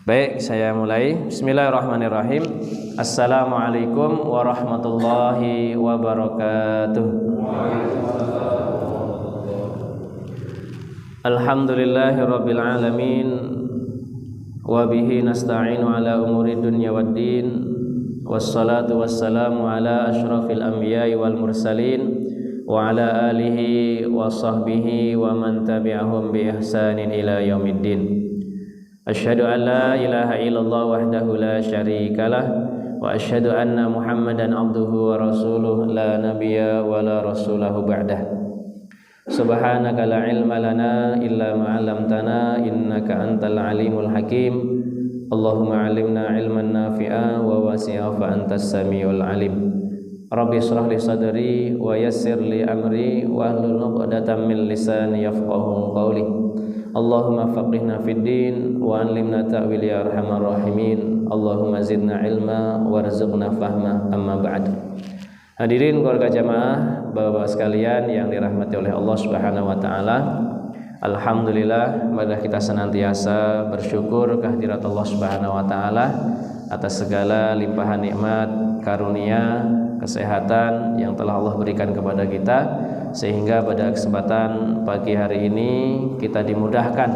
Baik, saya mulai. Bismillahirrahmanirrahim. Assalamualaikum warahmatullahi wabarakatuh. Alhamdulillahirabbil alamin. Wa bihi nasta'inu ala umuri dunya waddin. Wassalatu wassalamu ala asyrafil anbiya'i wal mursalin wa ala alihi wa sahbihi wa man tabi'ahum bi ihsanin ila yaumiddin. Asyhadu an la ilaha illallah wahdahu la syarikalah wa asyhadu anna Muhammadan abduhu wa rasuluh la nabiyya wa la rasulahu ba'dah. Subhanaka la ilma lana illa ma 'allamtana innaka antal alimul hakim. Allahumma 'allimna ilman nafi'a wa wasi'a fa antas samiul alim. Rabbi shrah li sadri wa yassir li amri wa hlul 'uqdatam min lisani yafqahu qawli. Allahumma faqihna fid din wa 'allimna ta'wil ya arhamar rahimin. Allahumma zidna ilma warzuqna fahma, amma ba'd. Hadirin keluarga jamaah, Bapak-bapak sekalian yang dirahmati oleh Allah Subhanahu wa taala. Alhamdulillah, marilah kita senantiasa bersyukur kehadirat Allah Subhanahu wa taala atas segala limpahan nikmat, karunia, kesehatan yang telah Allah berikan kepada kita, sehingga pada kesempatan pagi hari ini kita dimudahkan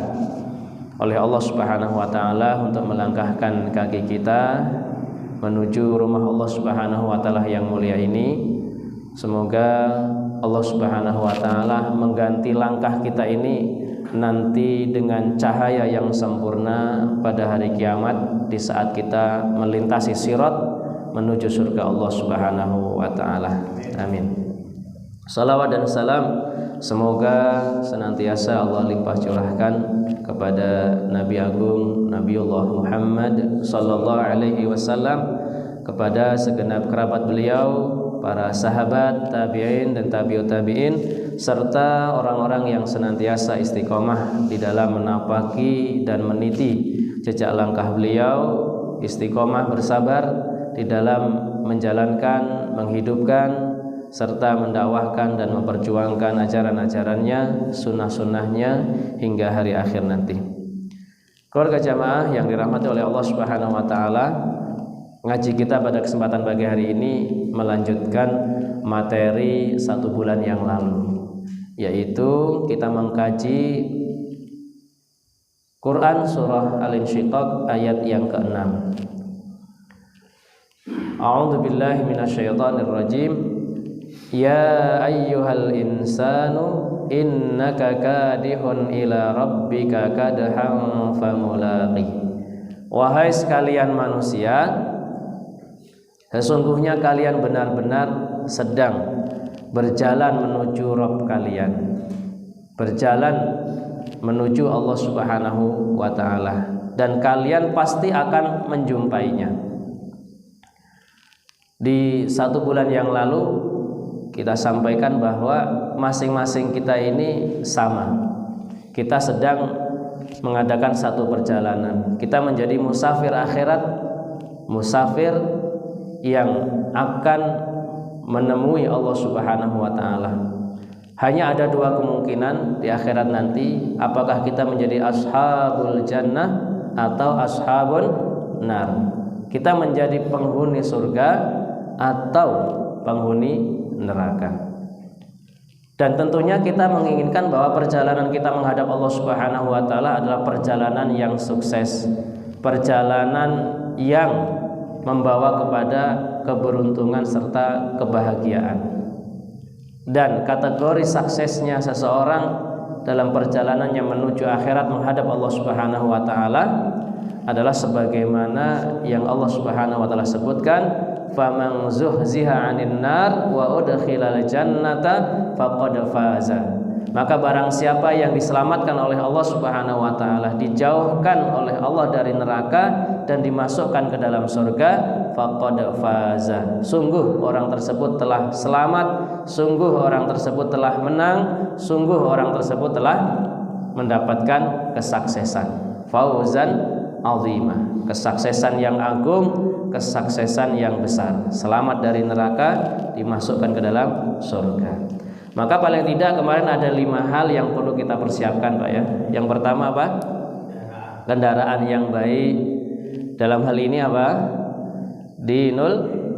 oleh Allah Subhanahu wa taala untuk melangkahkan kaki kita menuju rumah Allah Subhanahu wa taala yang mulia ini. Semoga Allah Subhanahu wa taala mengganti langkah kita ini nanti dengan cahaya yang sempurna pada hari kiamat di saat kita melintasi sirat menuju surga Allah Subhanahu wa taala. Amin. Salawat dan salam semoga senantiasa Allah limpah curahkan kepada Nabi Agung Nabiullah Muhammad sallallahu alaihi wasallam, kepada segenap kerabat beliau, para sahabat, tabi'in dan tabi'ut tabi'in, serta orang-orang yang senantiasa istiqomah di dalam menapaki dan meniti jejak langkah beliau, istiqomah bersabar di dalam menjalankan, menghidupkan serta mendakwahkan dan memperjuangkan ajaran-ajarannya, sunnah-sunnahnya hingga hari akhir nanti. Keluarga jamaah yang dirahmati oleh Allah Subhanahu wa taala, ngaji kita pada kesempatan pagi hari ini melanjutkan materi 1 bulan yang lalu, yaitu kita mengkaji Quran surah Al-Insyiqaq ayat yang ke-6. A'udzu billahi minasyaitonir rajim. Ya ayyuhal insanu innaka kadihun ila rabbika kadhan famulaqih. Wahai sekalian manusia, sesungguhnya kalian benar-benar sedang berjalan menuju Rabb kalian, berjalan menuju Allah Subhanahu wa taala, dan kalian pasti akan menjumpainya. Di 1 bulan yang lalu kita sampaikan bahwa masing-masing kita ini sama. Kita sedang mengadakan satu perjalanan. Kita menjadi musafir akhirat, musafir yang akan menemui Allah Subhanahu wa taala. Hanya ada 2 kemungkinan di akhirat nanti, apakah kita menjadi ashabul jannah atau ashabun nar. Kita menjadi penghuni surga atau penghuni neraka. Dan tentunya kita menginginkan bahwa perjalanan kita menghadap Allah Subhanahu wa taala adalah perjalanan yang sukses, perjalanan yang membawa kepada keberuntungan serta kebahagiaan. Dan kategori suksesnya seseorang dalam perjalanannya menuju akhirat menghadap Allah Subhanahu wa taala adalah sebagaimana yang Allah Subhanahu wa taala sebutkan, faman zuhziha 'anil nar wa udkhilal jannata faqad faza. Maka barang siapa yang diselamatkan oleh Allah Subhanahu wa taala, dijauhkan oleh Allah dari neraka dan dimasukkan ke dalam surga, faqad faza. Sungguh orang tersebut telah selamat, sungguh orang tersebut telah menang, sungguh orang tersebut telah mendapatkan kesuksesan. Fauzan azimah, kesuksesan yang agung, kesuksesan yang besar, selamat dari neraka, dimasukkan ke dalam surga. Maka paling tidak kemarin ada 5 hal yang perlu kita persiapkan, Pak ya. Yang pertama apa? Kendaraan yang baik, Dalam hal ini apa? Dinul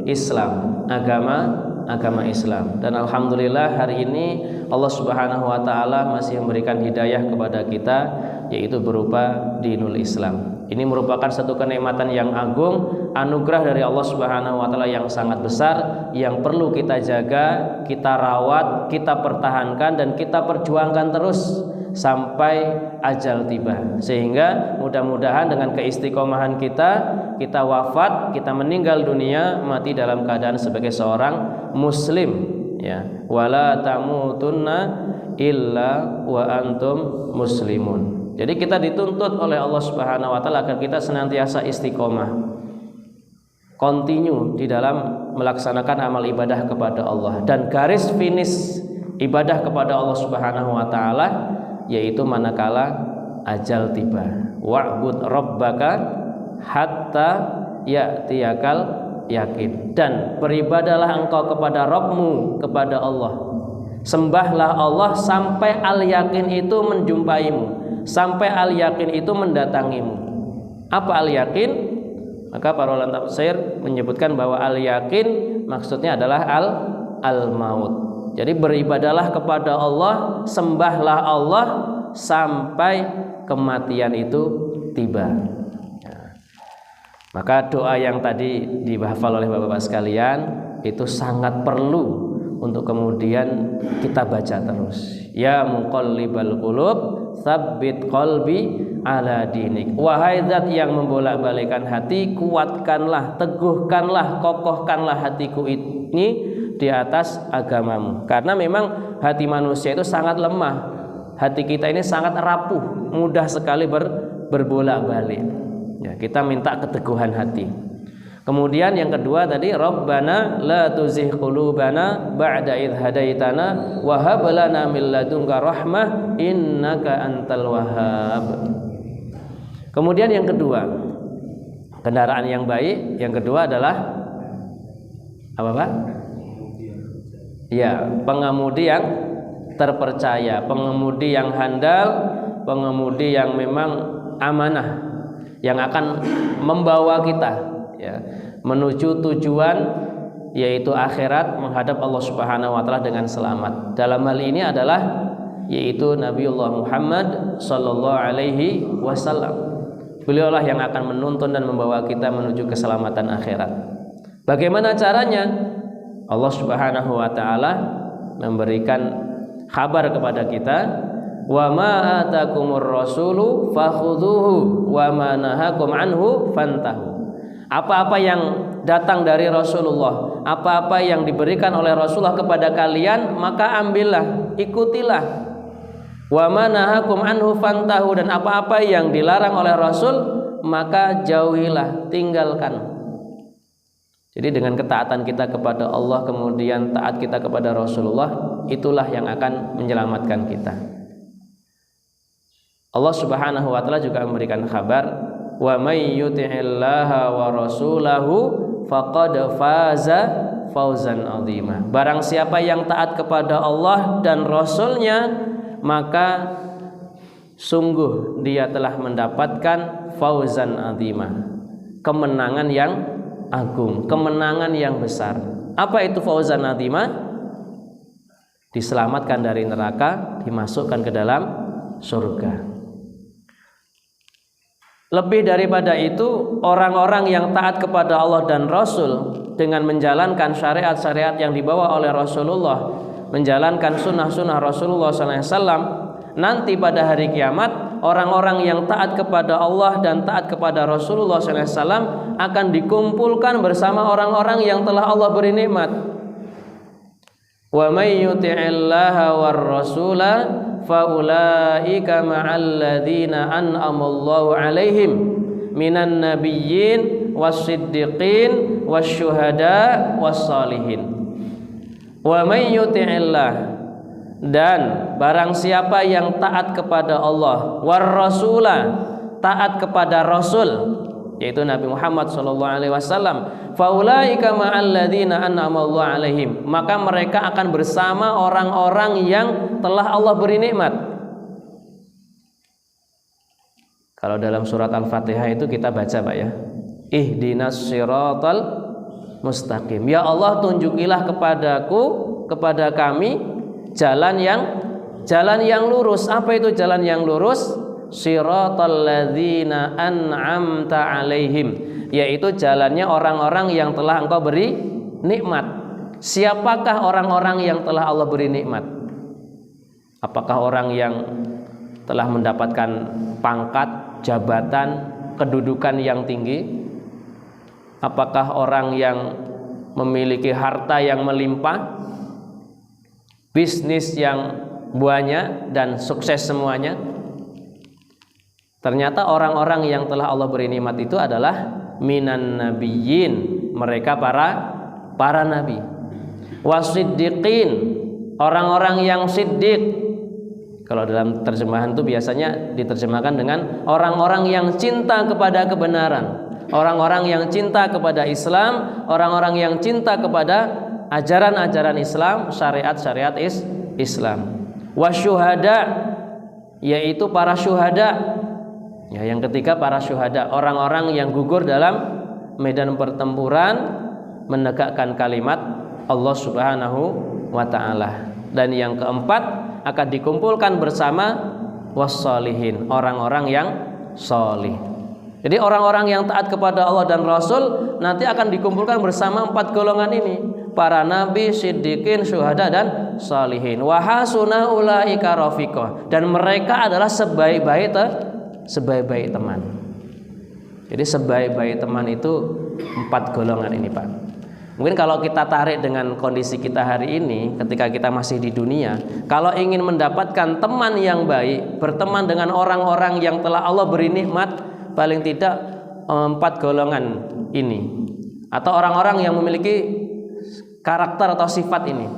Islam, agama Islam. Dan alhamdulillah hari ini Allah Subhanahu wa taala masih memberikan hidayah kepada kita, yaitu berupa dinul Islam. Ini merupakan satu kenikmatan yang agung, anugerah dari Allah Subhanahu wa taala yang sangat besar, yang perlu kita jaga, kita rawat, kita pertahankan dan kita perjuangkan terus sampai ajal tiba. Sehingga mudah-mudahan dengan keistiqomahan kita wafat, kita meninggal dunia mati dalam keadaan sebagai seorang muslim, ya. Wala tamutunna illa wa antum muslimun. Jadi kita dituntut oleh Allah Subhanahu wa taala agar kita senantiasa istiqomah, continue di dalam melaksanakan amal ibadah kepada Allah, dan garis finish ibadah kepada Allah Subhanahu wa taala yaitu manakala ajal tiba. Wa'bud rabbaka hatta ya'tiyakal yakin. Dan beribadalah engkau kepada Rabbmu, kepada Allah. Sembahlah Allah sampai al-yakin itu menjumpaimu, sampai al-yakin itu mendatangimu. Apa al-yakin? Maka para ulama tafsir menyebutkan bahwa al-yakin maksudnya adalah al-maut. Jadi beribadalah kepada Allah, sembahlah Allah sampai kematian itu tiba. Maka doa yang tadi dihafal oleh bapak-bapak sekalian itu sangat perlu untuk kemudian kita baca terus. Ya muqallibal qulub, tsabbit qalbi ala dinik. Wahai zat yang membolak-balikkan hati, kuatkanlah, teguhkanlah, kokohkanlah hatiku ini di atas agamamu. Karena memang hati manusia itu sangat lemah. Hati kita ini sangat rapuh, mudah sekali berbolak-balik. Ya, kita minta keteguhan hati. Kemudian yang kedua tadi, Rabbana la tuzigh qulubana ba'da idh hadaitana wa hab lana min ladunka rahmah innaka antal wahhab. Kemudian yang kedua, kendaraan yang baik, yang kedua adalah apa, Pak? Ya, pengemudi yang terpercaya, pengemudi yang handal, pengemudi yang memang amanah, yang akan membawa kita, ya, menuju tujuan yaitu akhirat, menghadap Allah Subhanahu wa taala dengan selamat. Dalam hal ini adalah yaitu Nabiullah Muhammad sallallahu alaihi wasallam. Beliaulah yang akan menuntun dan membawa kita menuju keselamatan akhirat. Bagaimana caranya? Allah Subhanahu wa taala memberikan kabar kepada kita, wa ma atakumur rasulu fakhudhuhu wa ma nahakum anhu fantahu. Apa-apa yang datang dari Rasulullah, apa-apa yang diberikan oleh Rasulullah kepada kalian, maka ambillah, ikutilah. Wa ma nahakum anhu fantahu, dan apa-apa yang dilarang oleh Rasul maka jauhilah, tinggalkan. Jadi dengan ketaatan kita kepada Allah, kemudian taat kita kepada Rasulullah, itulah yang akan menyelamatkan kita. Allah Subhanahu wa taala juga memberikan kabar, wa may yuti'illaha wa rasulahu faqad faza fauzan 'azima. Barang siapa yang taat kepada Allah dan Rasulnya, maka sungguh dia telah mendapatkan fauzan 'azima, kemenangan yang agung, kemenangan yang besar. Apa itu fauzan 'azima? Diselamatkan dari neraka, dimasukkan ke dalam surga. Lebih daripada itu, orang-orang yang taat kepada Allah dan Rasul dengan menjalankan syariat-syariat yang dibawa oleh Rasulullah, menjalankan sunnah-sunnah Rasulullah SAW, nanti pada hari kiamat orang-orang yang taat kepada Allah dan taat kepada Rasulullah SAW akan dikumpulkan bersama orang-orang yang telah Allah beri nikmat. Wa may yuti'illaha war rasula faulaika ma'al ladzina an'amallahu 'alaihim minan nabiyyin was-siddiqin wasyuhada was-salihin. Wa may yuti'illah, dan barang siapa yang taat kepada Allah, war rasula, taat kepada Rasul yaitu Nabi Muhammad SAW, faulaika ma'al ladzina an'amallahu 'alaihim, maka mereka akan bersama orang-orang yang telah Allah beri nikmat. Kalau dalam surat Al-Fatihah itu kita baca, Pak, ya, ihdinas siratal mustaqim. Ya Allah, tunjukilah kepada kami jalan yang lurus. Apa itu jalan yang lurus? Siratal ladzina an'amta alaihim, yaitu jalannya orang-orang yang telah Engkau beri nikmat. Siapakah orang-orang yang telah Allah beri nikmat? Apakah orang yang telah mendapatkan pangkat, jabatan, kedudukan yang tinggi? Apakah orang yang memiliki harta yang melimpah, bisnis yang banyak dan sukses semuanya? Ternyata orang-orang yang telah Allah beri nikmat itu adalah minan nabiyyin, mereka para nabi. Wasiddiqin, orang-orang yang siddiq. Kalau dalam terjemahan itu biasanya diterjemahkan dengan orang-orang yang cinta kepada kebenaran, orang-orang yang cinta kepada Islam, orang-orang yang cinta kepada ajaran-ajaran Islam, syariat-syariat Islam. Wasyuhada, yaitu para syuhada. Ya, yang ketiga para syuhada, orang-orang yang gugur dalam medan pertempuran menegakkan kalimat Allah Subhanahu wa taala. Dan yang keempat akan dikumpulkan bersama wassalihin, orang-orang yang salih. Jadi orang-orang yang taat kepada Allah dan Rasul nanti akan dikumpulkan bersama 4 golongan ini, para nabi, siddiqin, syuhada dan salihin. Wa hasuna ulaika rafiqah, dan mereka adalah sebaik-baik teman. Jadi sebaik-baik teman itu 4 golongan ini, Pak. Mungkin kalau kita tarik dengan kondisi kita hari ini, ketika kita masih di dunia, kalau ingin mendapatkan teman yang baik, berteman dengan orang-orang yang telah Allah beri nikmat, paling tidak 4 golongan ini, atau orang-orang yang memiliki karakter atau sifat ini.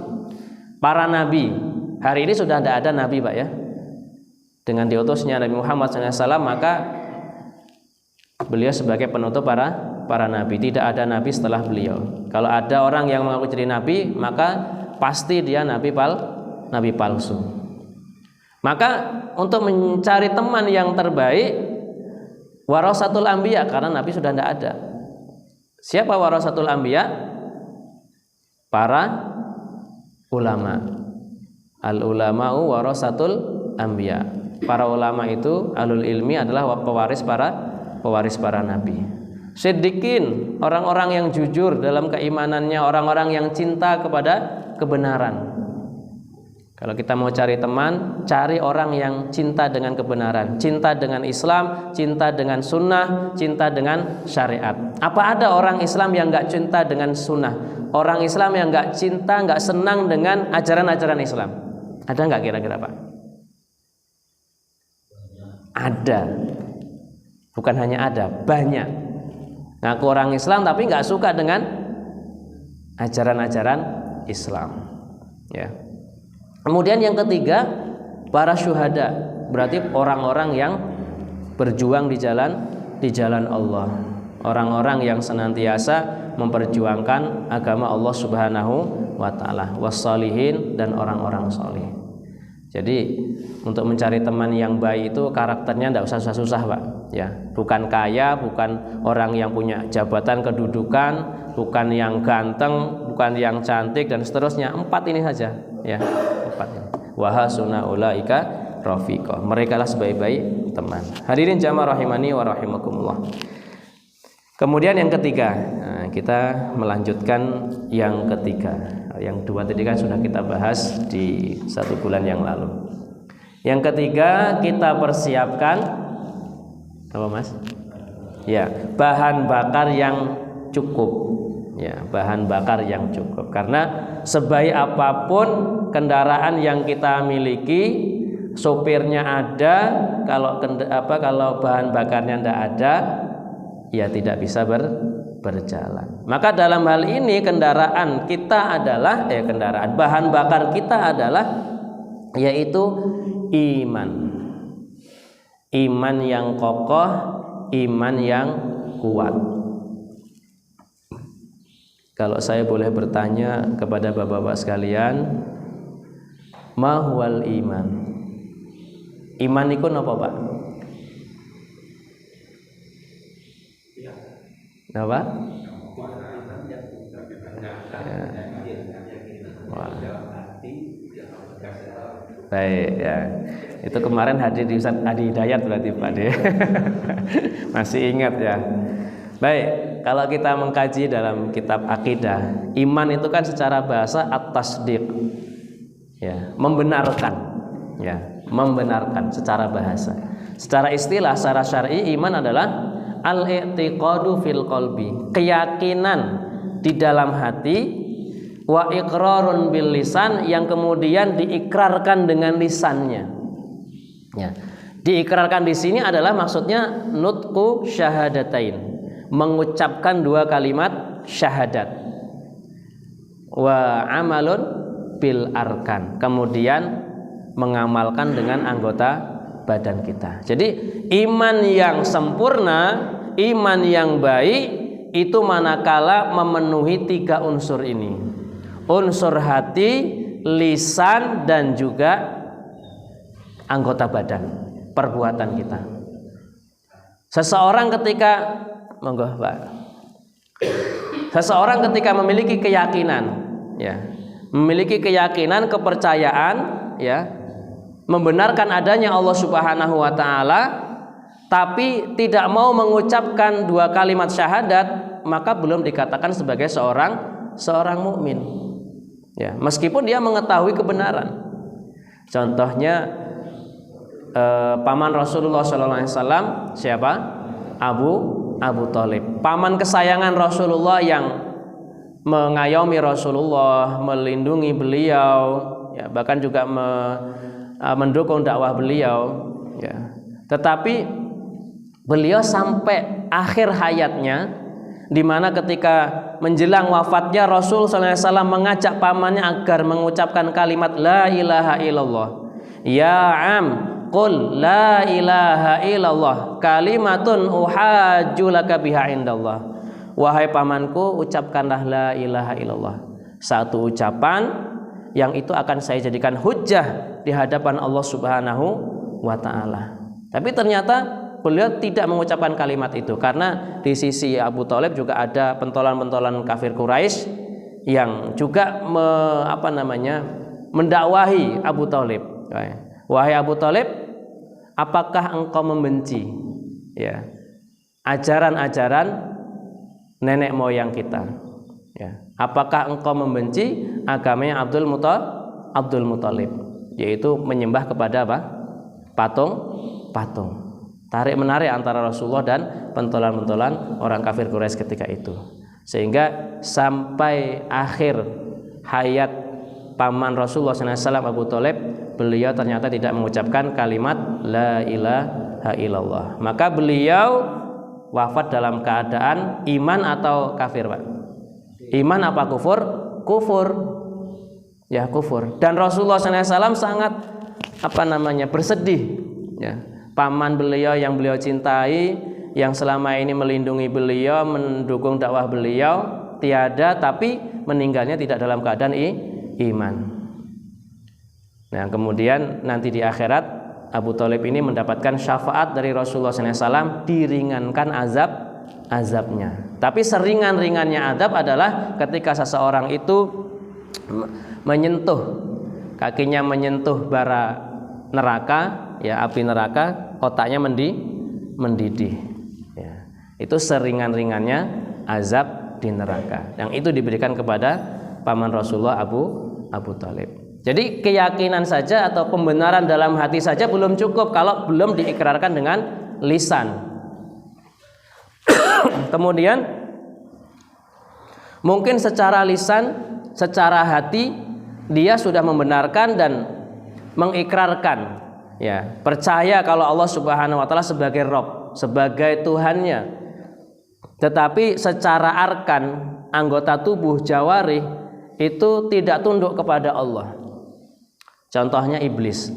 Para nabi, hari ini sudah tidak ada nabi, Pak, ya. Dengan diutusnya Nabi Muhammad SAW, maka beliau sebagai penutup para nabi. Tidak ada nabi setelah beliau. Kalau ada orang yang mengaku jadi nabi, maka pasti dia nabi palsu. Maka untuk mencari teman yang terbaik, warasatul anbiya, karena nabi sudah tidak ada. Siapa warasatul anbiya? Para ulama. Al ulama'u warasatul anbiya. Para ulama itu, alul ilmi, adalah pewaris para nabi. Siddiqin, orang-orang yang jujur dalam keimanannya, orang-orang yang cinta kepada kebenaran. Kalau kita mau cari teman, cari orang yang cinta dengan kebenaran, cinta dengan Islam, cinta dengan sunnah, cinta dengan syariat. Apa ada orang Islam yang gak cinta dengan sunnah? Orang Islam yang gak cinta, gak senang dengan ajaran-ajaran Islam? Ada gak kira-kira, Pak? Ada. Bukan hanya ada, banyak. Ngaku orang Islam tapi nggak suka dengan ajaran-ajaran Islam. Ya. Kemudian yang ketiga, para syuhada, berarti orang-orang yang berjuang di jalan Allah. Orang-orang yang senantiasa memperjuangkan agama Allah Subhanahu wa taala, wassalihin, dan orang-orang salih. Jadi untuk mencari teman yang baik itu karakternya tidak usah susah-susah, Pak. Ya, bukan kaya, bukan orang yang punya jabatan kedudukan, bukan yang ganteng, bukan yang cantik dan seterusnya. 4 ini saja, ya. 4 ini. Wa hasuna ulaika rafiqah. Mereka lah sebaik-baik teman. Hadirin jamaah rahimani wa rahimakumullah. Kemudian yang ketiga, kita melanjutkan yang ketiga. Yang 2 tadi kan sudah kita bahas di 1 bulan yang lalu. Yang ketiga, kita persiapkan apa, Mas? Ya, bahan bakar yang cukup. Ya, bahan bakar yang cukup. Karena sebaik apapun kendaraan yang kita miliki, sopirnya ada, kalau bahan bakarnya tidak ada, ya tidak bisa berjalan. Maka dalam hal ini kendaraan kita adalah bahan bakar kita adalah yaitu iman. Iman yang kokoh, iman yang kuat. Kalau saya boleh bertanya kepada bapak-bapak sekalian, ma huwal iman? Iman itu apa, Pak? Apa? Ya. Wah. Baik ya. Itu kemarin hadir di Ustaz Adi Hidayat berarti Pak De. Masih ingat ya. Baik, kalau kita mengkaji dalam kitab akidah, iman itu kan secara bahasa at-tasdiq. Ya, membenarkan. Ya, membenarkan secara bahasa. Secara istilah, secara syar'i iman adalah al-i'tiqadu fil qalbi, keyakinan di dalam hati, wa iqrarun bil lisan, yang kemudian diikrarkan dengan lisannya. Ya. Diikrarkan di sini adalah maksudnya nutqu syahadatain, mengucapkan dua kalimat syahadat. Wa amalun bil arkan, kemudian mengamalkan dengan anggota badan kita. Jadi iman yang sempurna, iman yang baik itu manakala memenuhi tiga unsur ini. Unsur hati, lisan, dan juga anggota badan, perbuatan kita. Seseorang ketika monggo Pak. Seseorang ketika memiliki keyakinan, ya, memiliki keyakinan, kepercayaan, ya, membenarkan adanya Allah Subhanahu wa taala, tapi tidak mau mengucapkan dua kalimat syahadat, maka belum dikatakan sebagai seorang mukmin. Ya, meskipun dia mengetahui kebenaran. Contohnya paman Rasulullah SAW siapa? Abu Thalib, paman kesayangan Rasulullah yang mengayomi Rasulullah, melindungi beliau, ya, bahkan juga mendukung dakwah beliau, ya. Tetapi beliau sampai akhir hayatnya, di mana ketika menjelang wafatnya Rasul SAW mengajak pamannya agar mengucapkan kalimat la ilaha illallah. Ya am qul la ilaha illallah kalimatun uhajju laka biha indallah. Wahai pamanku, ucapkanlah la ilaha illallah, satu ucapan yang itu akan saya jadikan hujjah di hadapan Allah Subhanahu wa taala. Tapi ternyata beliau tidak mengucapkan kalimat itu karena di sisi Abu Thalib juga ada pentolan-pentolan kafir Quraisy yang juga mendakwahi Abu Thalib. Wahai Abu Thalib, apakah engkau membenci, ya, ajaran-ajaran nenek moyang kita? Ya. Apakah engkau membenci agamanya Abdul Muthalib, yaitu menyembah kepada apa? Patung. Tarik menarik antara Rasulullah dan pentolan-pentolan orang kafir Quraisy ketika itu, sehingga sampai akhir hayat paman Rasulullah SAW Abu Thalib, beliau ternyata tidak mengucapkan kalimat la ilaha illallah. Maka beliau wafat dalam keadaan iman atau kafir, Pak? Iman apa kufur? Kufur. Ya, kufur. Dan Rasulullah SAW sangat bersedih, ya. Paman beliau yang beliau cintai, yang selama ini melindungi beliau, mendukung dakwah beliau, tiada, tapi meninggalnya tidak dalam keadaan iman. Nah, kemudian nanti di akhirat Abu Thalib ini mendapatkan syafaat dari Rasulullah SAW, diringankan azabnya. Tapi seringan-ringannya azab adalah ketika seseorang itu menyentuh, kakinya menyentuh bara neraka, ya, api neraka, otaknya mendidih, ya. Itu seringan-ringannya azab di neraka, yang itu diberikan kepada paman Rasulullah Abu Thalib. Jadi keyakinan saja atau pembenaran dalam hati saja belum cukup kalau belum diikrarkan dengan lisan. Kemudian mungkin secara lisan, secara hati dia sudah membenarkan dan mengikrarkan, ya, percaya kalau Allah Subhanahu wa taala sebagai Rabb, sebagai Tuhannya. Tetapi secara arkan, anggota tubuh, jawarih, itu tidak tunduk kepada Allah. Contohnya iblis.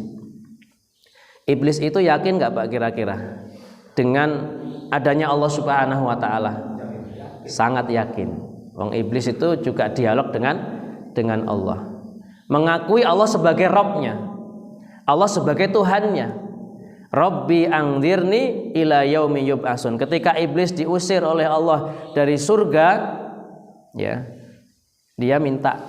Iblis itu yakin nggak, Pak, kira-kira dengan adanya Allah Subhanahu wa taala? Sangat yakin. Wong iblis itu juga dialog dengan Allah. Mengakui Allah sebagai Rabb-nya, Allah sebagai Tuhannya. Rabbi anzirni ila yaumi yub'atsun. Ketika iblis diusir oleh Allah dari surga, ya, dia minta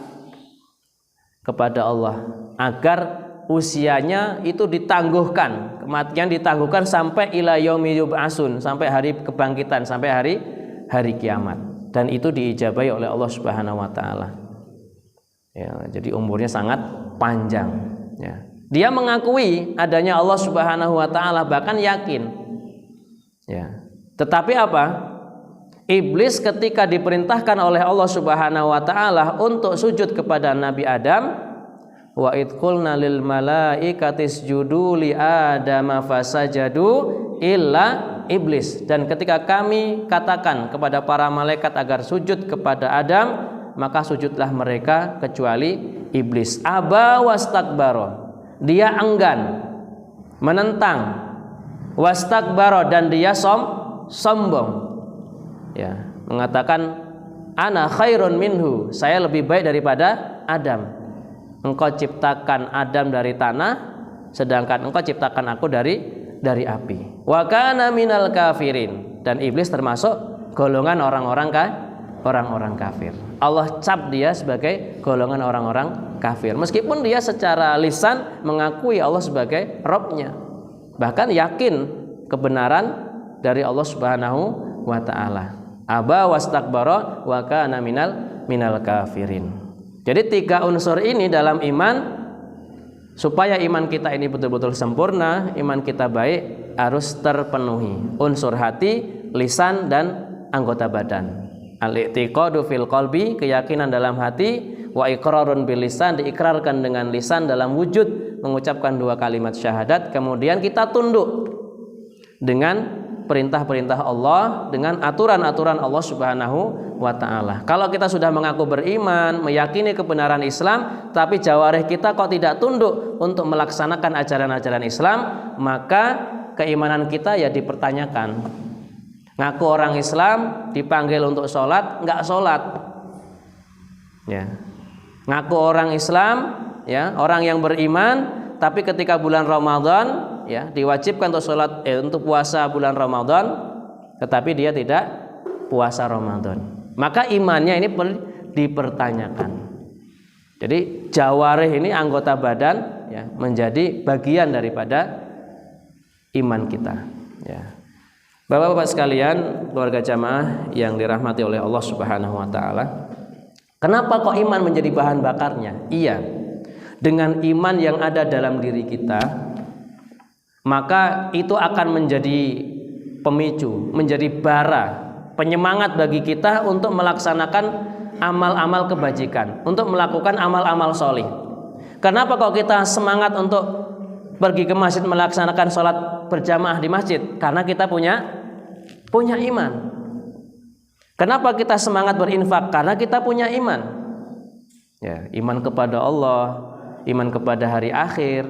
kepada Allah agar usianya itu ditangguhkan, kematian ditangguhkan sampai ila yaumi yub'atsun, sampai hari kebangkitan, sampai hari kiamat. Dan itu diijabahi oleh Allah Subhanahu wa taala. Ya, jadi umurnya sangat panjang, ya. Dia mengakui adanya Allah Subhanahu wa taala, bahkan yakin. Ya. Tetapi apa? Iblis ketika diperintahkan oleh Allah Subhanahu wa taala untuk sujud kepada Nabi Adam, wa id qulna lil malaikati isjudu li adama fasajadu illa iblis. Dan ketika kami katakan kepada para malaikat agar sujud kepada Adam, maka sujudlah mereka kecuali iblis. Aba wastakbara. Dia enggan, menentang, wastakbara, dan dia sombong, ya, mengatakan ana khairun minhu, saya lebih baik daripada Adam. Engkau ciptakan Adam dari tanah, sedangkan engkau ciptakan aku dari api. Wa kana minal kafirin, dan iblis termasuk golongan orang-orang kafir. Allah cap dia sebagai golongan orang-orang kafir, meskipun dia secara lisan mengakui Allah sebagai Rabb-nya, bahkan yakin kebenaran dari Allah Subhanahu wa taala. Aba wastakbara wa kana minal kafirin. Jadi 3 unsur ini dalam iman, supaya iman kita ini betul-betul sempurna, iman kita baik, harus terpenuhi unsur hati, lisan, dan anggota badan. Al-i'tiqadu fil qalbi, keyakinan dalam hati, wa iqrarun bil lisan, diikrarkan dengan lisan dalam wujud mengucapkan 2 kalimat syahadat. Kemudian kita tunduk dengan perintah-perintah Allah, dengan aturan-aturan Allah Subhanahu wa taala. Kalau kita sudah mengaku beriman, meyakini kebenaran Islam, tapi jawarih kita kok tidak tunduk untuk melaksanakan ajaran-ajaran Islam, maka keimanan kita ya dipertanyakan. Ngaku orang Islam, dipanggil untuk sholat, nggak sholat, ya. Ngaku orang Islam, ya, orang yang beriman, tapi ketika bulan Ramadan, ya, diwajibkan untuk sholat, untuk puasa bulan Ramadan, tetapi dia tidak puasa Ramadan, maka imannya ini dipertanyakan. Jadi jawarih ini anggota badan, ya, menjadi bagian daripada iman kita, ya. Bapak-bapak sekalian, keluarga jamaah yang dirahmati oleh Allah Subhanahu wa taala. Kenapa kok iman menjadi bahan bakarnya? Iya. Dengan iman yang ada dalam diri kita, maka itu akan menjadi pemicu, menjadi bara, penyemangat bagi kita untuk melaksanakan amal-amal kebajikan, untuk melakukan amal-amal sholih. Kenapa kok kita semangat untuk pergi ke masjid melaksanakan sholat berjamaah di masjid? Karena kita punya iman. Kenapa kita semangat berinfak? Karena kita punya iman, ya, iman kepada Allah, iman kepada hari akhir,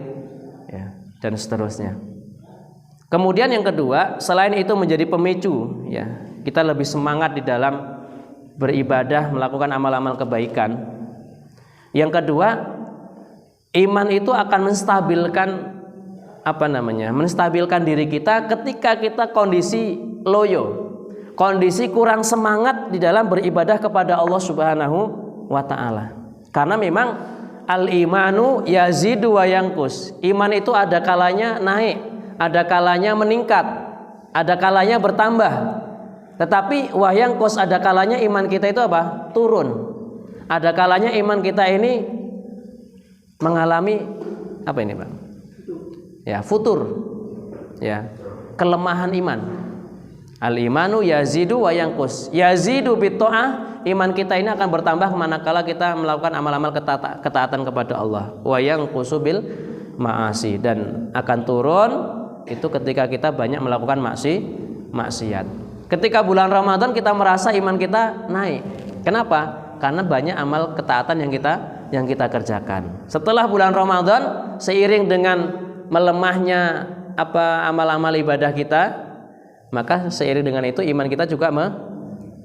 ya, dan seterusnya. Kemudian yang kedua, selain itu menjadi pemicu, ya, kita lebih semangat di dalam beribadah, melakukan amal-amal kebaikan. Yang kedua, iman itu akan menstabilkan diri kita ketika kita kondisi loyo, kondisi kurang semangat di dalam beribadah kepada Allah Subhanahu wa taala. Karena memang al-imanu yazidu wa yanqus. Iman itu ada kalanya naik, ada kalanya meningkat, ada kalanya bertambah. Tetapi wa yanqus, ada kalanya iman kita itu apa? Turun. Ada kalanya iman kita ini mengalami apa ini, Bang? Ya, futur, ya, kelemahan iman. Al-imanu yazidu wa yanqus. Yazidu bitta'ah, iman kita ini akan bertambah manakala kita melakukan amal-amal ketaatan kepada Allah. Wa yanqusu bil ma'asi, dan akan turun itu ketika kita banyak melakukan maksiat. Ketika bulan Ramadan kita merasa iman kita naik. Kenapa? Karena banyak amal ketaatan yang kita kerjakan. Setelah bulan Ramadan, seiring dengan melemahnya amal-amal ibadah kita, maka seiring dengan itu iman kita juga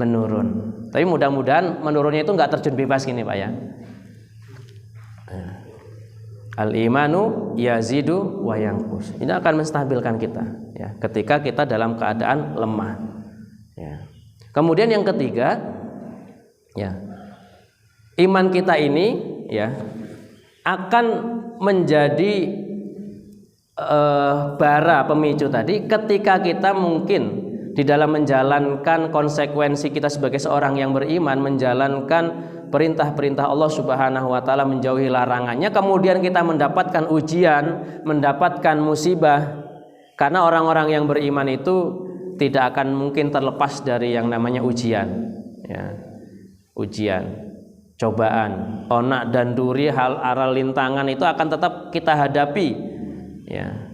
menurun. Tapi mudah-mudahan menurunnya itu nggak terjun bebas gini, Pak, ya. Al-imanu yazidu wa yanqus. Ini akan menstabilkan kita ya, ketika kita dalam keadaan lemah. Ya. Kemudian yang ketiga, ya, iman kita ini ya akan menjadi bara pemicu tadi ketika kita mungkin di dalam menjalankan konsekuensi kita sebagai seorang yang beriman, menjalankan perintah-perintah Allah Subhanahu wa taala, menjauhi larangannya, kemudian kita mendapatkan ujian, mendapatkan musibah. Karena orang-orang yang beriman itu tidak akan mungkin terlepas dari yang namanya ujian ya. Ujian, cobaan, onak dan duri, hal aral lintangan itu akan tetap kita hadapi ya.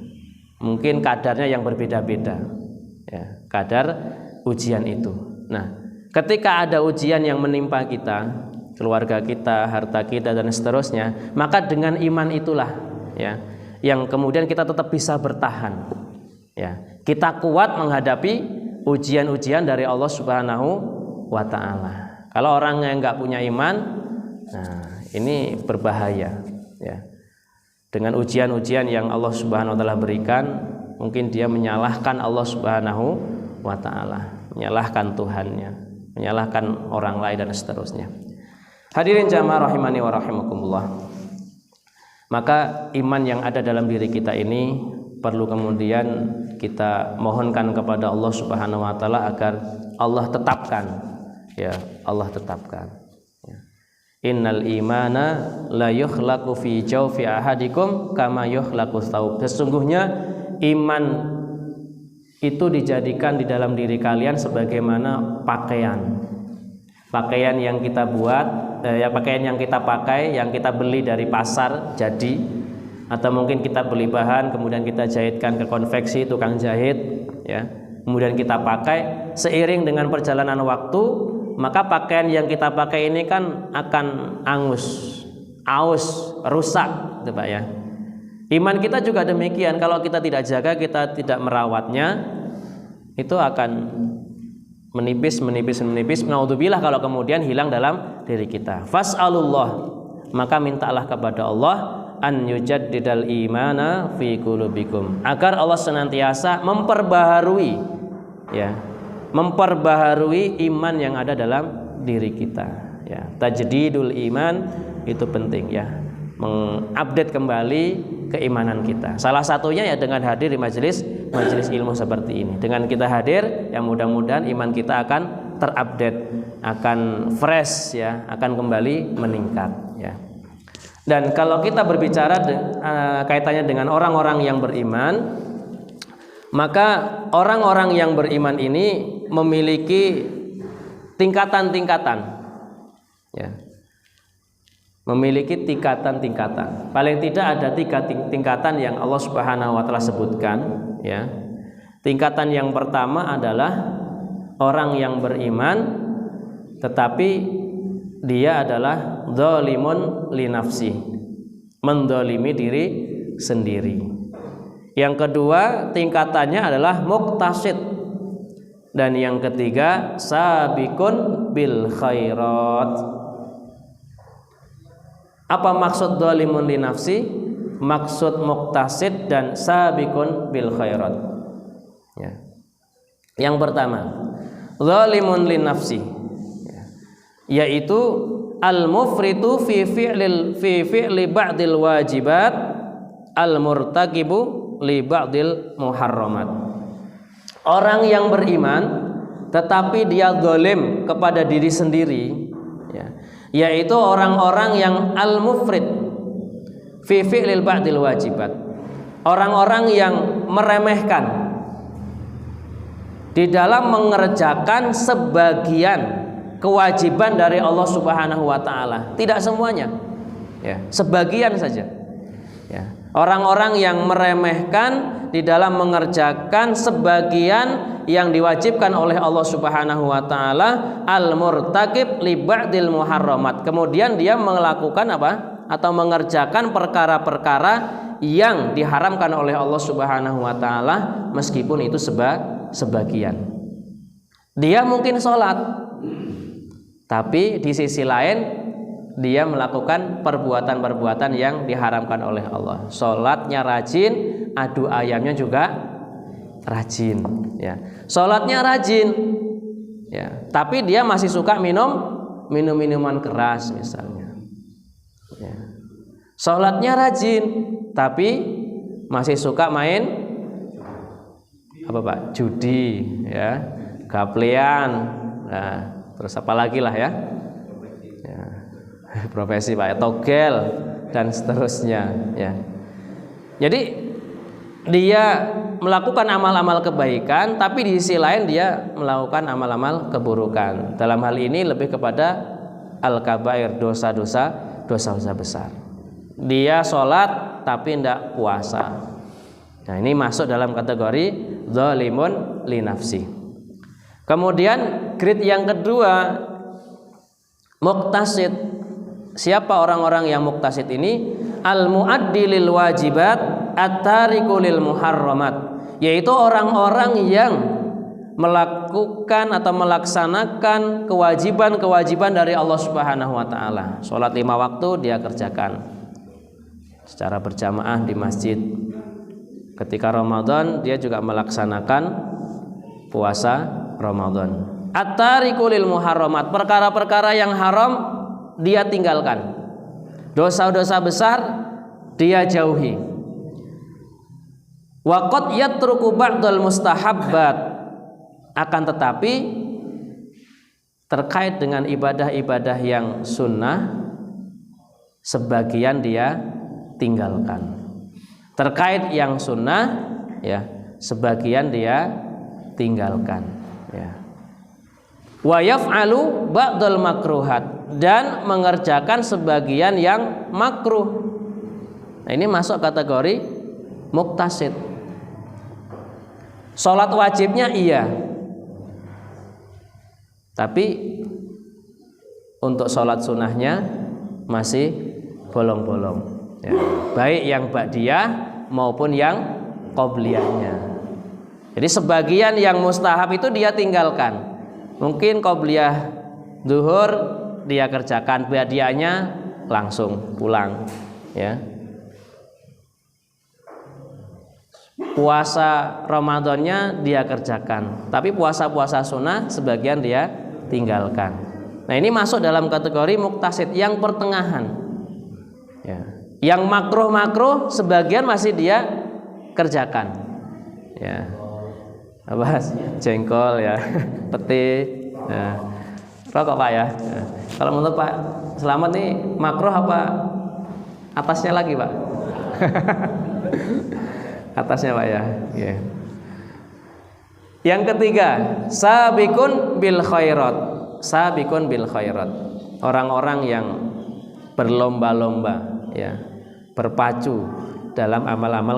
Mungkin kadarnya yang berbeda-beda ya, kadar ujian itu. Nah, ketika ada ujian yang menimpa kita, keluarga kita, harta kita dan seterusnya, maka dengan iman itulah ya yang kemudian kita tetap bisa bertahan ya. Kita kuat menghadapi ujian-ujian dari Allah Subhanahu wa taala. Kalau orang yang enggak punya iman, nah ini berbahaya ya. Dengan ujian-ujian yang Allah Subhanahu wa taala berikan, mungkin dia menyalahkan Allah Subhanahu wa taala, menyalahkan Tuhannya, menyalahkan orang lain dan seterusnya. Hadirin jamaah rahimani wa rahimakumullah. Maka iman yang ada dalam diri kita ini perlu kemudian kita mohonkan kepada Allah Subhanahu wa taala agar Allah tetapkan ya, Allah tetapkan ya. Innal imana la yukhlaqu fi jawfi ahadikum kama yukhlaqu thawb. Sesungguhnya iman itu dijadikan di dalam diri kalian sebagaimana pakaian. Pakaian yang kita buat ya, pakaian yang kita pakai, yang kita beli dari pasar jadi, atau mungkin kita beli bahan kemudian kita jahitkan ke konveksi tukang jahit ya, kemudian kita pakai. Seiring dengan perjalanan waktu, maka pakaian yang kita pakai ini kan akan angus, aus, rusak gitu Pak ya. Iman kita juga demikian, kalau kita tidak jaga, kita tidak merawatnya, itu akan menipis. Naudzubillah kalau kemudian hilang dalam diri kita. Fas'alullah, maka mintalah kepada Allah an yujaddidal imana fi qulubikum, agar Allah senantiasa memperbaharui ya, memperbaharui iman yang ada dalam diri kita ya. Tajdidul iman itu penting ya, mengupdate kembali keimanan kita. Salah satunya ya dengan hadir di majelis ilmu seperti ini. Dengan kita hadir, ya mudah-mudahan iman kita akan terupdate, akan fresh ya, akan kembali meningkat ya. Dan kalau kita berbicara kaitannya dengan orang-orang yang beriman, maka orang-orang yang beriman ini memiliki tingkatan-tingkatan ya. Memiliki tingkatan-tingkatan. Paling tidak ada 3 tingkatan yang Allah Subhanahu wa taala sebutkan ya. Tingkatan yang pertama adalah orang yang beriman tetapi dia adalah dzalimun li nafsi, mendolimi diri sendiri. Yang kedua tingkatannya adalah muqtasid, dan yang ketiga sabiqun bil khairat. Apa maksud dzalimun li nafsi? Maksud muqtasid dan sabiqun bil khairat ya. Yang pertama dzalimun li nafsi ya, yaitu al-mufritu fi fi'li ba'dil wajibat, al-murtaqibu li ba'dil muharramat. Orang yang beriman tetapi dia zalim kepada diri sendiri ya, yaitu orang-orang yang al-mufrid fi fi'lil ba'dil wajibat, orang-orang yang meremehkan di dalam mengerjakan sebagian kewajiban dari Allah Subhanahu wa taala, tidak semuanya ya, sebagian saja ya. Orang-orang yang meremehkan di dalam mengerjakan sebagian yang diwajibkan oleh Allah Subhanahu wa taala, al-murtaqib li ba'dil muharramat. Kemudian dia melakukan apa? Atau mengerjakan perkara-perkara yang diharamkan oleh Allah Subhanahu wa taala meskipun itu sebagian. Dia mungkin sholat, tapi di sisi lain dia melakukan perbuatan-perbuatan yang diharamkan oleh Allah. Sholatnya rajin, adu ayamnya juga rajin, ya. Sholatnya rajin, ya, tapi dia masih suka minum minuman keras misalnya. Ya. Sholatnya rajin, tapi masih suka main apa Pak? Judi, ya, gaplean, nah, terus apa lagi lah ya? Profesi Pak, togel dan seterusnya, ya. Jadi dia melakukan amal-amal kebaikan, tapi di sisi lain dia melakukan amal-amal keburukan. Dalam hal ini lebih kepada al-kabair, dosa-dosa besar. Dia sholat tapi tidak puasa. Nah, ini masuk dalam kategori zalimun li nafsi. Kemudian grade yang kedua, muqtasid. Siapa orang-orang yang muqtasid ini? Al-muaddi lil wajibat, at-tariku lil muharramat, yaitu orang-orang yang melakukan atau melaksanakan kewajiban-kewajiban dari Allah Subhanahu wa taala. Salat 5 waktu dia kerjakan secara berjamaah di masjid. Ketika Ramadan dia juga melaksanakan puasa Ramadan. At-tariku lil muharramat, perkara-perkara yang haram dia tinggalkan. Dosa-dosa besar dia jauhi. Wa qad yatruku ba'dal mustahabbat, akan tetapi terkait dengan ibadah-ibadah yang sunnah sebagian dia tinggalkan. Terkait yang sunnah, ya, sebagian dia tinggalkan, ya. Wa yaf'alu ba'dal makruhat, dan mengerjakan sebagian yang makruh. Nah, ini masuk kategori muqtasid. Sholat wajibnya iya, tapi untuk sholat sunnahnya masih bolong-bolong, ya. Baik yang ba'diyah maupun yang qobliyahnya. Jadi sebagian yang mustahab itu dia tinggalkan. Mungkin qobliyah zuhur dia kerjakan, ba'diyahnya langsung pulang, ya. Puasa Ramadannya dia kerjakan, tapi puasa-puasa sunnah sebagian dia tinggalkan. Nah, ini masuk dalam kategori muqtasid yang pertengahan, ya. Yang makruh-makruh sebagian masih dia kerjakan, ya. Apa? Jengkol, ya. Peti, ya. Rokok Pak, ya. Kalau menurut Pak Selamat nih makruh apa atasnya lagi Pak? Atasnya Pak, ya. Yeah. Yang ketiga, sabiqun bil khairat. Sabiqun bil khairat. Orang-orang yang berlomba-lomba, ya, berpacu dalam amal-amal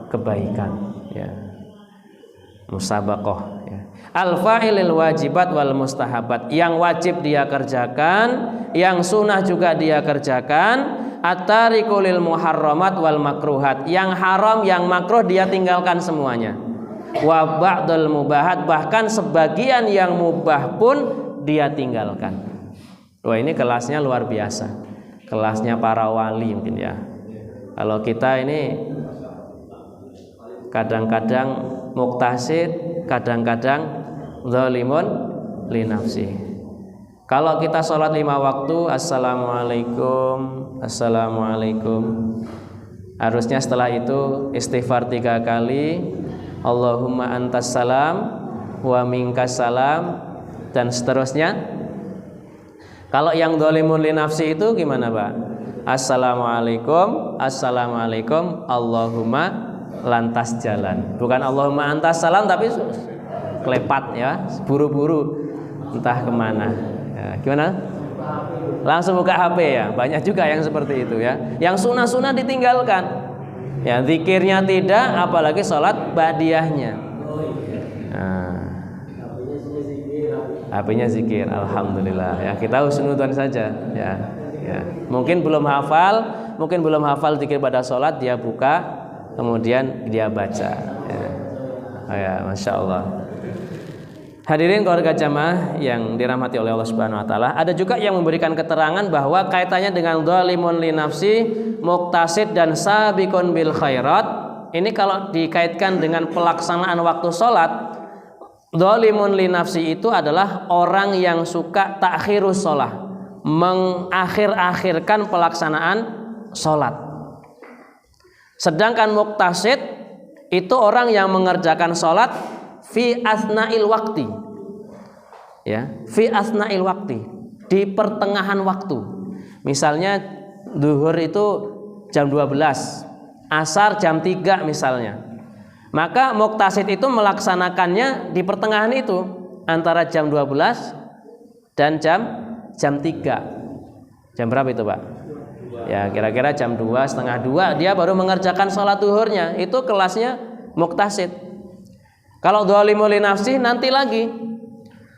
kebaikan, ya. Musabaqah, ya. Al-fa'ilil wajibat wal mustahabat, yang wajib dia kerjakan, yang sunnah juga dia kerjakan. At-tariku lil muharramat wal makruhat, yang haram yang makruh dia tinggalkan semuanya. Wa ba'dul mubahat, bahkan sebagian yang mubah pun dia tinggalkan. Wah, ini kelasnya luar biasa, kelasnya para wali mungkin, ya. Kalau kita ini kadang-kadang muqtasid, kadang-kadang zalimun li nafsi. Kalau kita sholat 5 waktu, assalamualaikum, assalamualaikum, harusnya setelah itu istighfar 3 kali, Allahumma antas salam wa minkas salam, dan seterusnya. Kalau yang zalimun li nafsi itu gimana Pak? Assalamualaikum, assalamualaikum, Allahumma lantas jalan, bukan Allahumma antas salam tapi kelepat, ya, buru-buru entah kemana, ya. Gimana? Langsung buka HP, ya. Banyak juga yang seperti itu, ya. Yang sunnah-sunnah ditinggalkan, ya. Zikirnya tidak, apalagi sholat ba'diyahnya. Nah, HP-nya zikir, alhamdulillah, ya. Kita husnudzon saja, ya. Ya. Mungkin belum hafal zikir pada sholat, dia buka, kemudian dia baca, ya. Oh, ya, masya Allah. Hadirin keluarga jamaah yang dirahmati oleh Allah Subhanahu wa taala, ada juga yang memberikan keterangan bahwa kaitannya dengan dzalimun li nafsi, muqtasid dan sabiqun bil khairat. Ini kalau dikaitkan dengan pelaksanaan waktu sholat, dzalimun li nafsi itu adalah orang yang suka takhirus sholat, mengakhir-akhirkan pelaksanaan sholat. Sedangkan muqtasid itu orang yang mengerjakan sholat fi asna'il wakti, ya, fi asna'il wakti, di pertengahan waktu. Misalnya zuhur itu jam 12, asar jam 3 misalnya. Maka muqtasid itu melaksanakannya di pertengahan itu, antara jam 12 dan jam 3. Jam berapa itu, Pak? Ya, kira-kira jam 2, setengah 2 dia baru mengerjakan sholat zuhurnya. Itu kelasnya muqtasid. Kalau dzalimun li nafsi nanti lagi,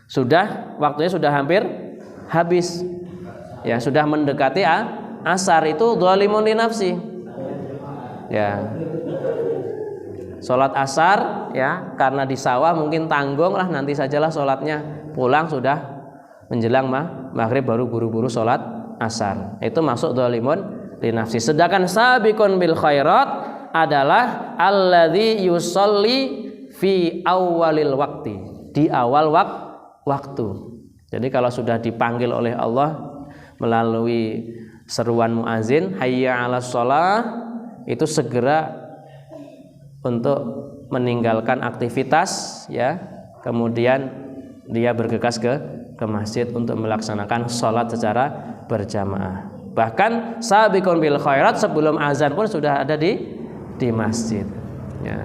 sudah waktunya sudah hampir habis, ya sudah mendekati asar, itu dzalimun li nafsi. Ya, sholat asar, ya karena di sawah mungkin tanggung lah, nanti sajalah sholatnya, pulang sudah menjelang maghrib baru buru-buru sholat asar. Itu masuk dzalimun li nafsi. Sedangkan sabiqun bil khairat adalah alladzi yusolli fi awalil waktu, di awal waktu. Jadi kalau sudah dipanggil oleh Allah melalui seruan muazin hayya 'alas shalah, itu segera untuk meninggalkan aktivitas, ya, kemudian dia bergegas ke masjid untuk melaksanakan sholat secara berjamaah. Bahkan sabiqun bil khairat sebelum azan pun sudah ada di masjid, ya.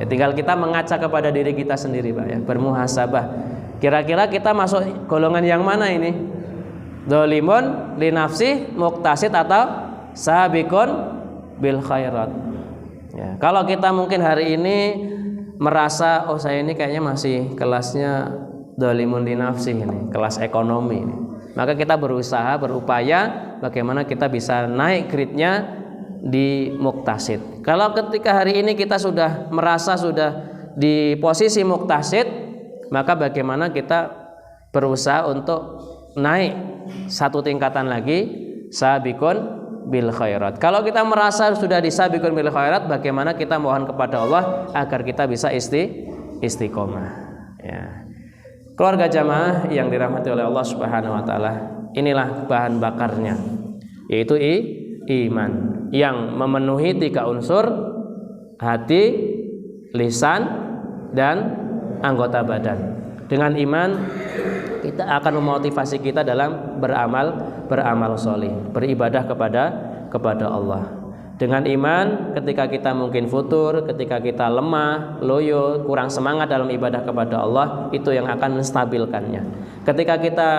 Ya, tinggal kita mengaca kepada diri kita sendiri, Pak, ya, bermuhasabah. Kira-kira kita masuk golongan yang mana ini? Dzalimun li nafsi, muqtasid atau sabiqun bil khairat. Ya, kalau kita mungkin hari ini merasa saya ini kayaknya masih kelasnya dzalimun li nafsi ini, kelas ekonomi ini. Maka kita berusaha, berupaya bagaimana kita bisa naik grade-nya di muqtasid. Kalau ketika hari ini kita sudah merasa sudah di posisi muqtasid, maka bagaimana kita berusaha untuk naik satu tingkatan lagi, sabiqun bil khairat. Kalau kita merasa sudah di sabiqun bil khairat, bagaimana kita mohon kepada Allah agar kita bisa istiqomah, ya. Keluarga jamaah yang dirahmati oleh Allah Subhanahu wa taala, inilah bahan bakarnya, yaitu iman yang memenuhi 3 unsur: hati, lisan, dan anggota badan. Dengan iman kita akan memotivasi kita dalam beramal sholih, beribadah kepada Allah. Dengan iman, ketika kita mungkin futur, ketika kita lemah, loyo, kurang semangat dalam ibadah kepada Allah, itu yang akan menstabilkannya. Ketika kita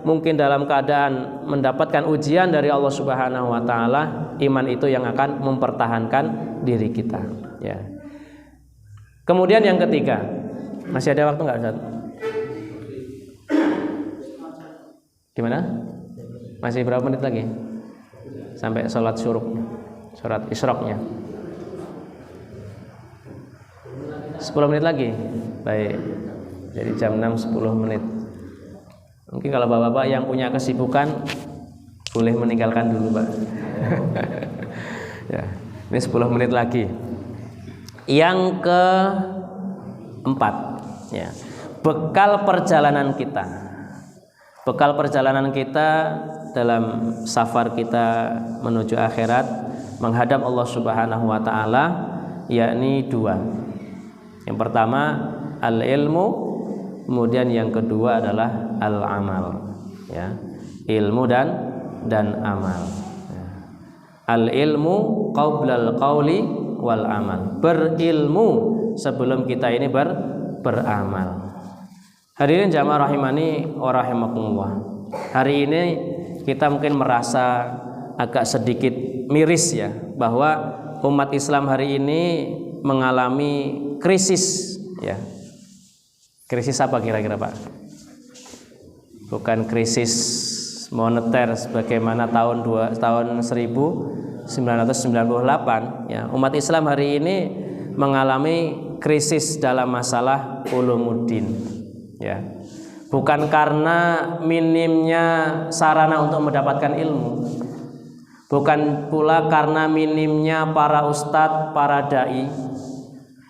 mungkin dalam keadaan mendapatkan ujian dari Allah Subhanahu wa taala, iman itu yang akan mempertahankan diri kita, ya. Kemudian yang ketiga, masih ada waktu enggak, Ustaz? Gimana? Masih berapa menit lagi? Sampai sholat syuruk, sholat isyraqnya. 10 menit lagi. Baik. Jadi jam 6 10 menit. Mungkin kalau bapak-bapak yang punya kesibukan boleh meninggalkan dulu, Pak. Ya, ini 10 menit lagi. Yang keempat, ya, bekal perjalanan kita. Bekal perjalanan kita dalam safar kita menuju akhirat, menghadap Allah Subhanahu wa taala, yakni 2. Yang pertama al-ilmu, kemudian yang kedua adalah al-amal, ya. Ilmu dan amal. Al-ilmu qablal qauli wal amal. Berilmu sebelum kita ini beramal. Hadirin jamaah rahimani wa rahimakumullah. Hari ini kita mungkin merasa agak sedikit miris, ya, bahwa umat Islam hari ini mengalami krisis, ya. Krisis apa kira-kira, Pak? Bukan krisis moneter sebagaimana tahun 1998, ya. Umat Islam hari ini mengalami krisis dalam masalah ulumuddin, ya. Bukan karena minimnya sarana untuk mendapatkan ilmu, bukan pula karena minimnya para ustadz, para dai,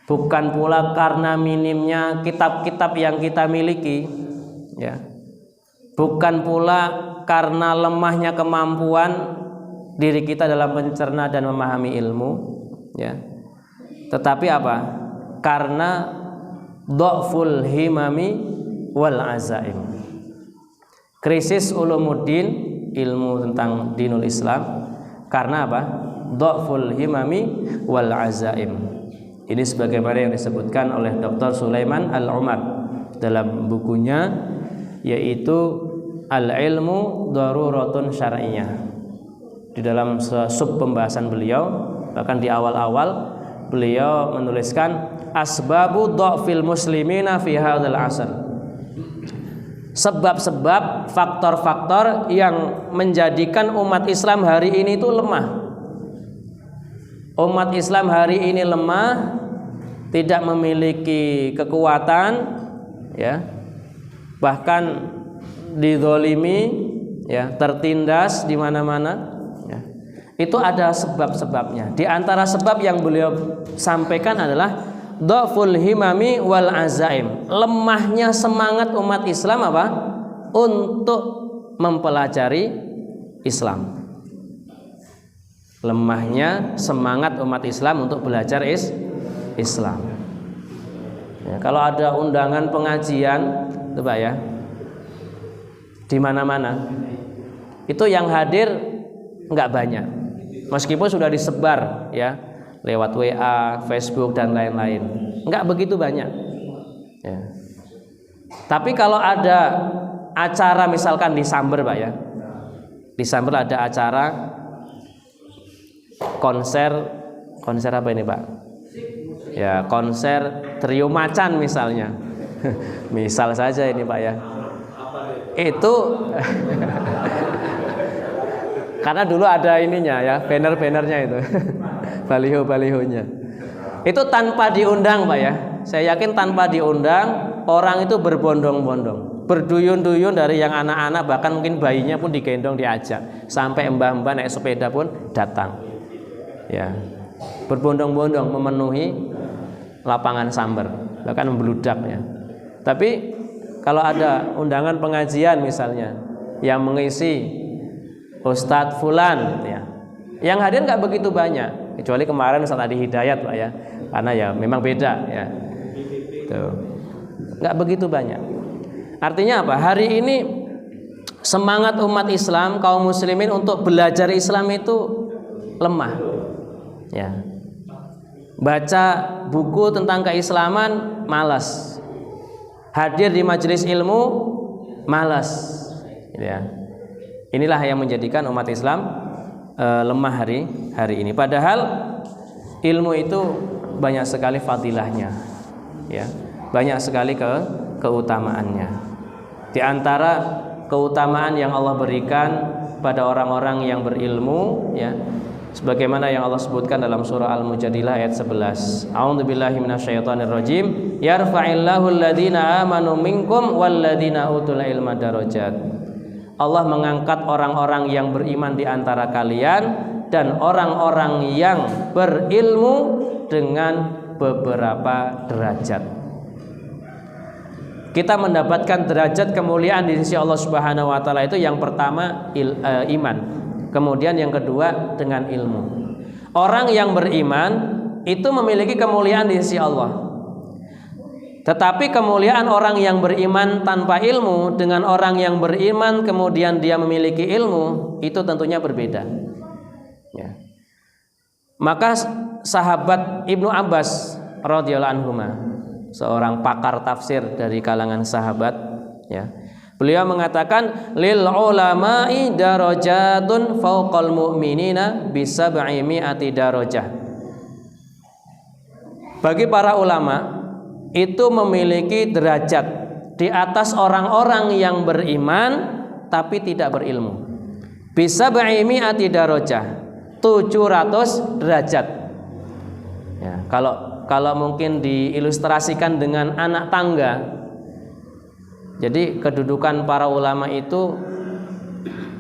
bukan pula karena minimnya kitab-kitab yang kita miliki, ya. Bukan pula karena lemahnya kemampuan diri kita dalam mencerna dan memahami ilmu, ya. Tetapi apa? Karena dhaful himami wal azaim, krisis ulumuddin, ilmu tentang dinul Islam, karena apa? Dhaful himami wal azaim. Ini sebagaimana yang disebutkan oleh Dr. Sulaiman Al-Umar dalam bukunya, yaitu Al-Ilmu Daruratun Syar'iyyah. Di dalam sub pembahasan beliau, bahkan di awal-awal beliau menuliskan asbabu dhafil muslimina fi hadzal asr, sebab-sebab, faktor-faktor yang menjadikan umat Islam hari ini itu lemah. Umat Islam hari ini lemah, tidak memiliki kekuatan, ya, bahkan dizalimi, ya, tertindas di mana-mana, ya. Itu ada sebab-sebabnya. Di antara sebab yang beliau sampaikan adalah dhaful himami wal azaim, lemahnya semangat umat Islam apa? Untuk mempelajari Islam. Lemahnya semangat umat Islam untuk belajar Islam. Ya, kalau ada undangan pengajian, coba ya, di mana-mana, itu yang hadir nggak banyak, meskipun sudah disebar, ya, lewat WA, Facebook dan lain-lain, enggak begitu banyak, ya. Tapi kalau ada acara misalkan di Samber, Pak, ya, di Samber ada acara konser apa ini, Pak? Ya, konser Trio Macan misalnya. Misal saja ini, Pak, ya. Itu karena dulu ada ininya, ya, banner-bannernya itu. Baliho-balihonya itu tanpa diundang, Pak, ya. Saya yakin tanpa diundang, orang itu berbondong-bondong, berduyun-duyun, dari yang anak-anak, bahkan mungkin bayinya pun digendong, diajak, sampai mbah-mbah naik sepeda pun datang, ya, berbondong-bondong memenuhi lapangan Samber, bahkan membludak, ya. Tapi kalau ada undangan pengajian misalnya yang mengisi Ustadz Fulan, ya, yang hadir nggak begitu banyak, kecuali kemarin Ustadz Adi Hidayat, Pak, ya, karena ya memang beda, ya, tuh, nggak begitu banyak. Artinya apa? Hari ini semangat umat Islam, kaum muslimin untuk belajar Islam itu lemah, ya. Baca buku tentang keislaman malas, hadir di majelis ilmu malas, ya. Inilah yang menjadikan umat Islam lemah hari ini. Padahal ilmu itu banyak sekali fadilahnya, ya, banyak sekali keutamaannya. Di antara keutamaan yang Allah berikan pada orang-orang yang berilmu, ya, sebagaimana yang Allah sebutkan dalam surah Al-Mujadilah ayat 11. A'udzubillahi minasyaitonirrajim. Yarfa'illahu alladhina amanu minkum walladhina utul ilma darajat. Allah mengangkat orang-orang yang beriman di antara kalian dan orang-orang yang berilmu dengan beberapa derajat. Kita mendapatkan derajat kemuliaan di sisi Allah Subhanahu wa taala itu yang pertama iman, kemudian yang kedua dengan ilmu. Orang yang beriman itu memiliki kemuliaan di sisi Allah. Tetapi kemuliaan orang yang beriman tanpa ilmu dengan orang yang beriman kemudian dia memiliki ilmu itu tentunya berbeda, ya. Maka sahabat Ibnu Abbas radhiyallahu anhuma, seorang pakar tafsir dari kalangan sahabat, ya, beliau mengatakan lil ulama'i darajatun fawqal mu'minina bisab'i mi'ati darajah. Bagi para ulama itu memiliki derajat di atas orang-orang yang beriman tapi tidak berilmu. Bisa mi'ati darajah, 700 derajat. Ya, kalau mungkin diilustrasikan dengan anak tangga, Jadi kedudukan para ulama itu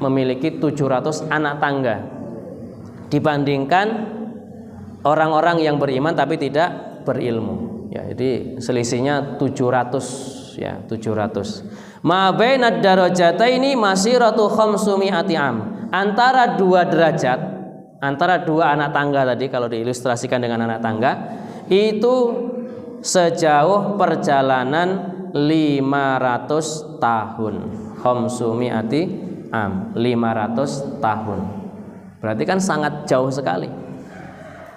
memiliki 700 anak tangga dibandingkan orang-orang yang beriman tapi tidak berilmu. Ya, jadi selisihnya 700 ya, 700. Ma bainad darajataini masiratu khamsumi'ati am. Antara dua derajat, antara dua anak tangga tadi kalau diilustrasikan dengan anak tangga itu sejauh perjalanan 500 tahun. Khamsumi'ati am, 500 tahun. Berarti kan sangat jauh sekali.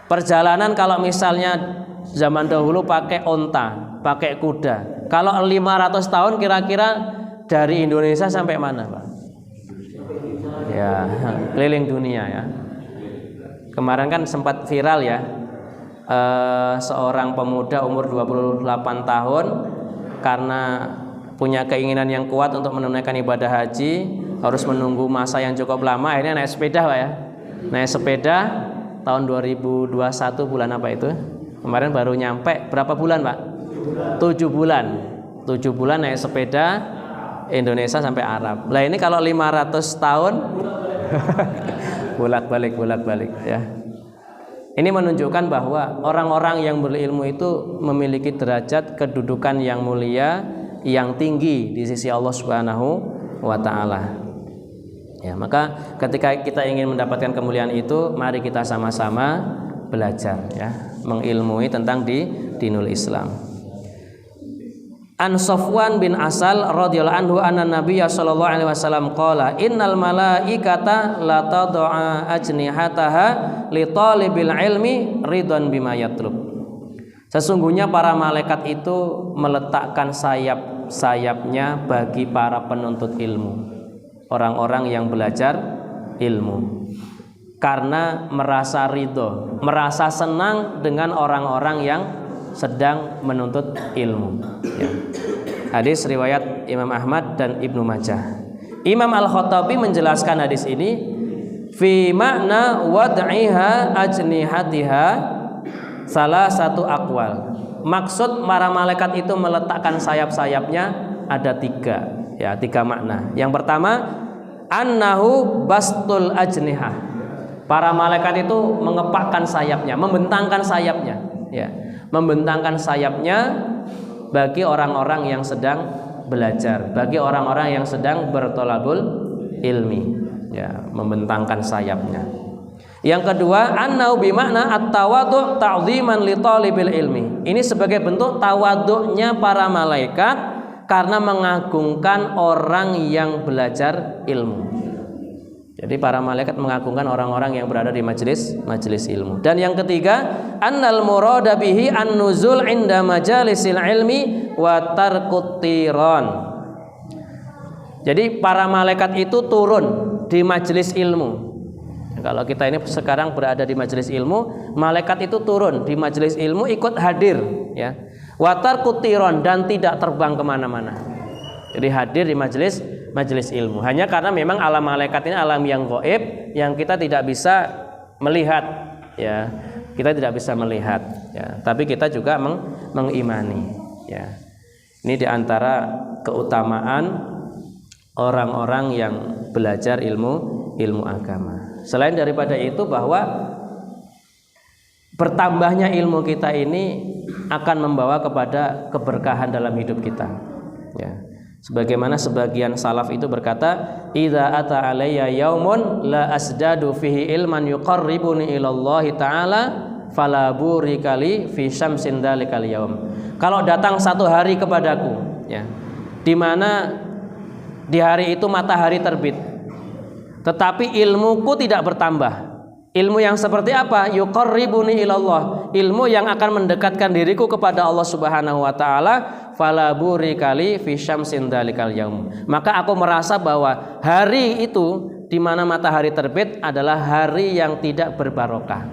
Perjalanan kalau misalnya zaman dahulu pakai onta, pakai kuda. Kalau 500 tahun kira-kira dari Indonesia sampai mana, Pak? Ya, keliling dunia ya. Kemarin kan sempat viral ya, seorang pemuda umur 28 tahun karena punya keinginan yang kuat untuk menunaikan ibadah haji, harus menunggu masa yang cukup lama, akhirnya naik sepeda, Pak ya. Naik sepeda tahun 2021 bulan apa itu? Kemarin baru nyampe berapa bulan, Pak? 7 bulan. 7 bulan naik sepeda Indonesia sampai Arab. Lah ini kalau 500 tahun bolak-balik ya. Ini menunjukkan bahwa orang-orang yang berilmu itu memiliki derajat kedudukan yang mulia, yang tinggi di sisi Allah Subhanahu wa taala. Ya, maka ketika kita ingin mendapatkan kemuliaan itu, mari kita sama-sama belajar ya, mengilmui tentang dinul Islam. An Safwan bin Asal radhiyallahu anhu anna Nabiy sallallahu alaihi wasallam qala innal malaikata la tad'a ajnihataha li talibil ilmi ridwan bima yatlub. Sesungguhnya para malaikat itu meletakkan sayap-sayapnya bagi para penuntut ilmu, orang-orang yang belajar ilmu, karena merasa ridho, merasa senang dengan orang-orang yang sedang menuntut ilmu ya. Hadis riwayat Imam Ahmad dan Ibnu Majah. Imam Al-Khattabi menjelaskan hadis ini fi makna wad'iha ajnihatiha salah satu aqwal. Maksud para malaikat itu meletakkan sayap-sayapnya ada tiga makna. Yang pertama, annahu bastul ajnihah. Para malaikat itu mengepakkan sayapnya, membentangkan sayapnya ya. Membentangkan sayapnya bagi orang-orang yang sedang belajar, bagi orang-orang yang sedang bertolabul ilmi ya, membentangkan sayapnya. Yang kedua, annau bimakna at-tawadhu' ta'ziman li talibil ilmi. Ini sebagai bentuk tawadhu'nya para malaikat karena mengagungkan orang yang belajar ilmu. Jadi para malaikat mengagungkan orang-orang yang berada di majelis ilmu. Dan yang ketiga, annal murada bihi an-nuzul 'inda majalisil ilmi wa tarkut tiran. Jadi para malaikat itu turun di majelis ilmu. Kalau kita ini sekarang berada di majelis ilmu, malaikat itu turun di majelis ilmu, ikut hadir ya. Wa tarkut tiran, dan tidak terbang kemana-mana. Jadi hadir di majelis ilmu. Hanya karena memang alam malaikat ini alam yang gaib, yang kita tidak bisa melihat ya. Kita tidak bisa melihat ya, tapi kita juga mengimani ya. Ini diantara keutamaan orang-orang yang belajar ilmu agama. Selain daripada itu, bahwa bertambahnya ilmu kita ini akan membawa kepada keberkahan dalam hidup kita ya. Sebagaimana sebagian salaf itu berkata, idza ata alayya yaumun la asdadu fihi ilman yuqarribuni ilallahi ta'ala fala burikali fi syamsin dalikal yaum. Kalau datang satu hari kepadaku ya, di mana di hari itu matahari terbit, tetapi ilmuku tidak bertambah. Ilmu yang seperti apa? Yuqarribuni ilallah, ilmu yang akan mendekatkan diriku kepada Allah Subhanahu wa taala. Fala burikali fi syamsin dalikal yaum. Maka aku merasa bahwa hari itu di mana matahari terbit adalah hari yang tidak berbarokah.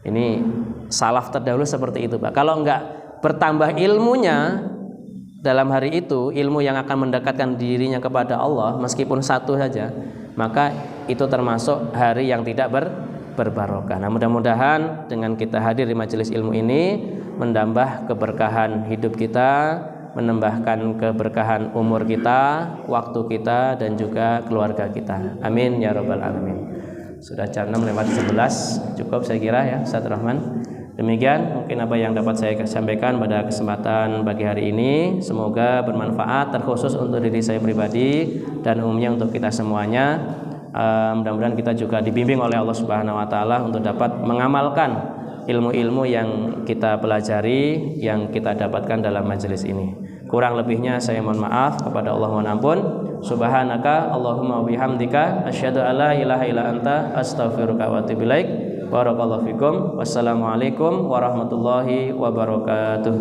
Ini salaf terdahulu seperti itu, Pak. Kalau enggak bertambah ilmunya dalam hari itu, ilmu yang akan mendekatkan dirinya kepada Allah meskipun satu saja, maka itu termasuk hari yang tidak berbarokah. Nah, mudah-mudahan dengan kita hadir di majelis ilmu ini menambah keberkahan hidup kita, menambahkan keberkahan umur kita, waktu kita, dan juga keluarga kita. Amin ya rabbal alamin. Sudah jam 6:11, cukup saya kira ya Ustaz Rahman. Demikian mungkin apa yang dapat saya sampaikan pada kesempatan pagi hari ini. Semoga bermanfaat, terkhusus untuk diri saya pribadi dan umumnya untuk kita semuanya. Mudah-mudahan kita juga dibimbing oleh Allah Subhanahu wa taala untuk dapat mengamalkan ilmu-ilmu yang kita pelajari, yang kita dapatkan dalam majelis ini. Kurang lebihnya saya mohon maaf, kepada Allah mohon ampun. Subhanaka Allahumma bihamdika asyhadu alla ilaha illa anta astaghfiruka wa atubu ilaik. Barakallahu fikum. Wassalamualaikum warahmatullahi wabarakatuh.